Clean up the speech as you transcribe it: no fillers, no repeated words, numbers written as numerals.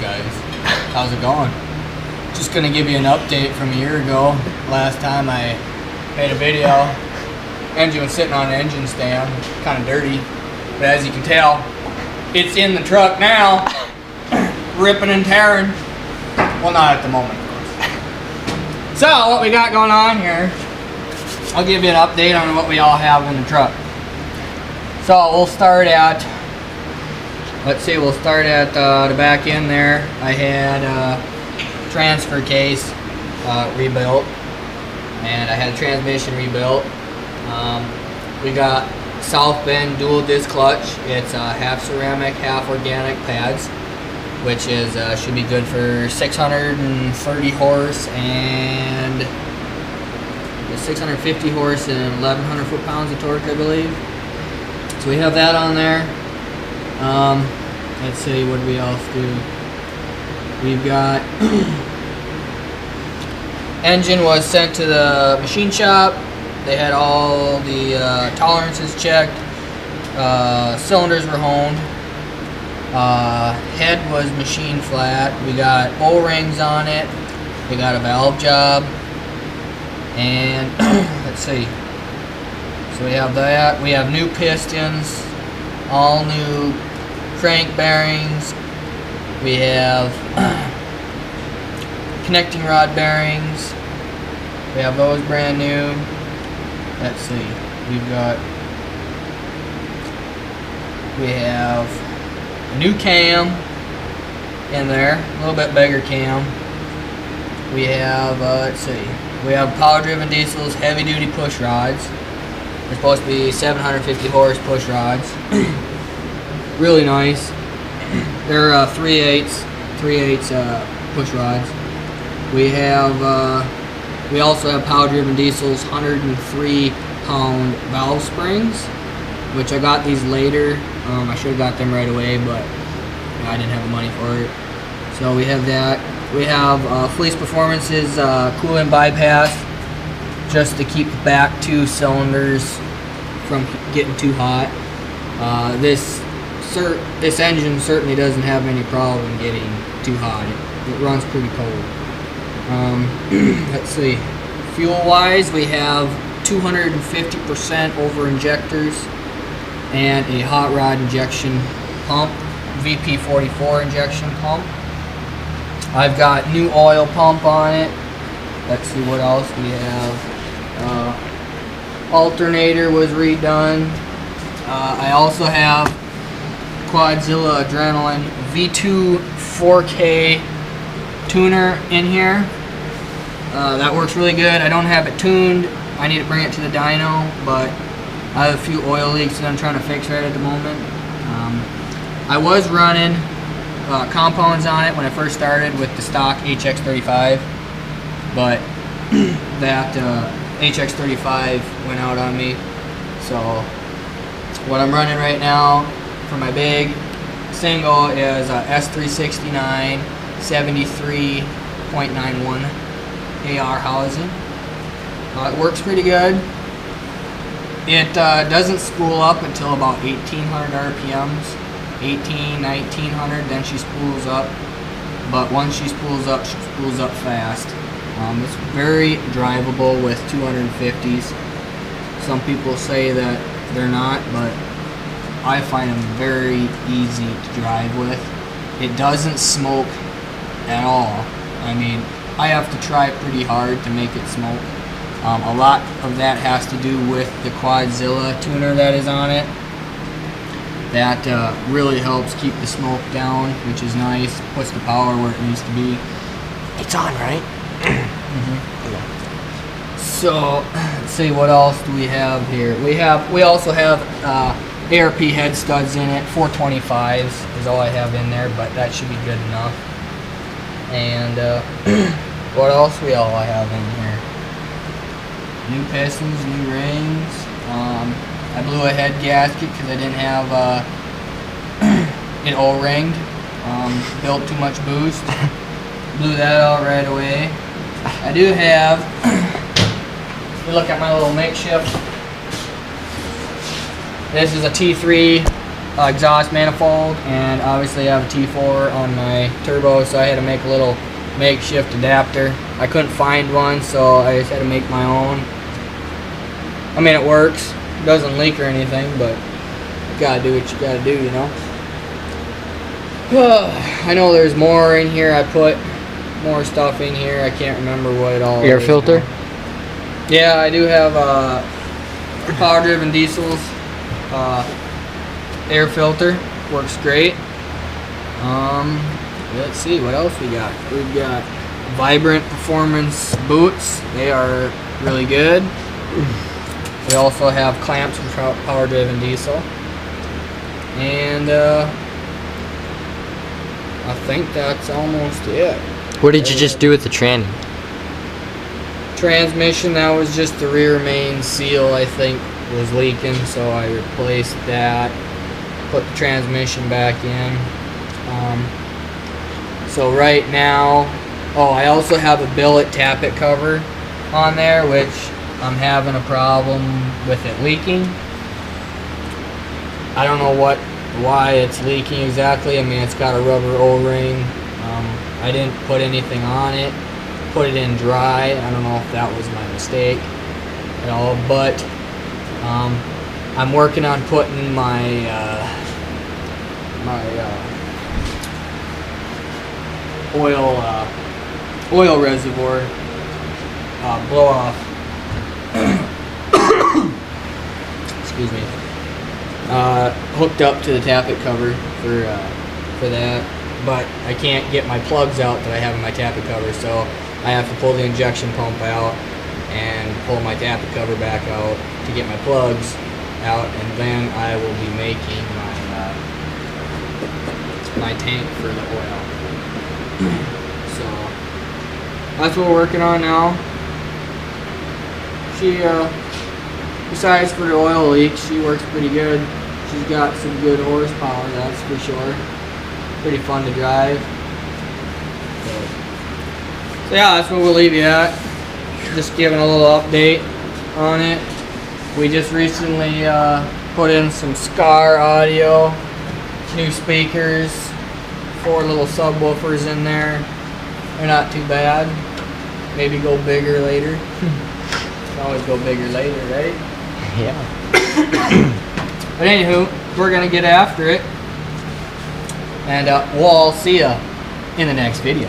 guys? How's it going? Just gonna give you an update from a year ago. Last time I made a video, engine was sitting on an engine stand, kind of dirty, but as you can tell, it's in the truck now, ripping and tearing. Well, not at the moment, of course. So, what we got going on here, I'll give you an update on what we all have in the truck. So, we'll start at, let's see, we'll start at the back end there. I had a transfer case rebuilt, and I had a transmission rebuilt. We got South Bend dual disc clutch. It's half ceramic, half organic pads, which is should be good for 630 horse and 650 horse and 1,100 foot-pounds of torque, I believe. So we have that on there. Let's see, what do we else do? We've got engine was sent to the machine shop. They had all the tolerances checked. Cylinders were honed. Head was machine flat. We got O-rings on it. We got a valve job. And let's see. So we have that. We have new pistons, all new crank bearings. We have connecting rod bearings. We have those brand new. Let's see. We have a new cam in there, a little bit bigger cam. We have let's see. We have power-driven diesels, heavy-duty push rods. They're supposed to be 750 horse push rods. Really nice. They're 3/8 push rods. We also have power-driven diesels, 103-pound valve springs, which I got these later. I should have got them right away, but I didn't have the money for it. So we have that. We have Fleece Performance's coolant bypass, just to keep the back two cylinders from getting too hot. This engine certainly doesn't have any problem getting too hot. It runs pretty cold. Let's see. Fuel-wise, we have 250% over injectors and a hot rod injection pump, VP44 injection pump. I've got new oil pump on it. Let's see what else we have. Alternator was redone. I also have Quadzilla Adrenaline V2 4K tuner in here. That works really good. I don't have it tuned. I need to bring it to the dyno, but I have a few oil leaks that I'm trying to fix right at the moment. I was running compounds on it when I first started with the stock HX35, but that HX35 went out on me. So what I'm running right now for my big single is S369 73.91 AR housing. It works pretty good. It doesn't spool up until about 1800 RPMs, 1900, then she spools up. But once she spools up fast. It's very drivable with 250s. Some people say that they're not, but I find them very easy to drive with. It doesn't smoke at all. I mean, I have to try pretty hard to make it smoke. A lot of that has to do with the Quadzilla tuner that is on it. That really helps keep the smoke down, which is nice. Puts the power where it needs to be. It's on, right? So, let's see, what else do we have here? We also have ARP head studs in it. 425s is all I have in there, but that should be good enough. And what else we all have in here? New pistons, new rings. I blew a head gasket because I didn't have it O-ringed. Built too much boost. Blew that out right away. I do have, if you look at my little makeshift, this is a T3 exhaust manifold, and obviously I have a T4 on my turbo, so I had to make a little makeshift adapter. I couldn't find one, so I just had to make my own. I mean, it works. It doesn't leak or anything, but you gotta do what you gotta do, you know. I know there's more in here. I put more stuff in here. I can't remember what it all Air is filter? now. Yeah, I do have power-driven diesels. Air filter works great. Let's see what else we got. We've got Vibrant Performance boots. They are really good. We also have clamps for power-driven diesel, and I think that's almost it. What did you just do with the tranny? Transmission, that was just the rear main seal, I think, was leaking, so I replaced that, put the transmission back in. So right now, I also have a billet tappet cover on there, which I'm having a problem with it leaking. I don't know why it's leaking exactly. I mean, it's got a rubber O-ring. I didn't put anything on it. Put it in dry. I don't know if that was my mistake at all, but I'm working on putting my oil reservoir blow off. Excuse me. Hooked up to the tappet cover for that, but I can't get my plugs out that I have in my tappet cover, so I have to pull the injection pump out and pull my tappet cover back out to get my plugs out, and then I will be making my tank for the oil. So that's what we're working on now. She besides for the oil leak, she works pretty good. She's got some good horsepower, that's for sure. Pretty fun to drive. So yeah, that's what we'll leave you at. Just giving a little update on it. We just recently put in some Scar audio, new speakers, 4 little subwoofers in there. They're not too bad. Maybe go bigger later. Can always go bigger later, right? Yeah. But anywho, we're gonna get after it, and we'll all see ya in the next video.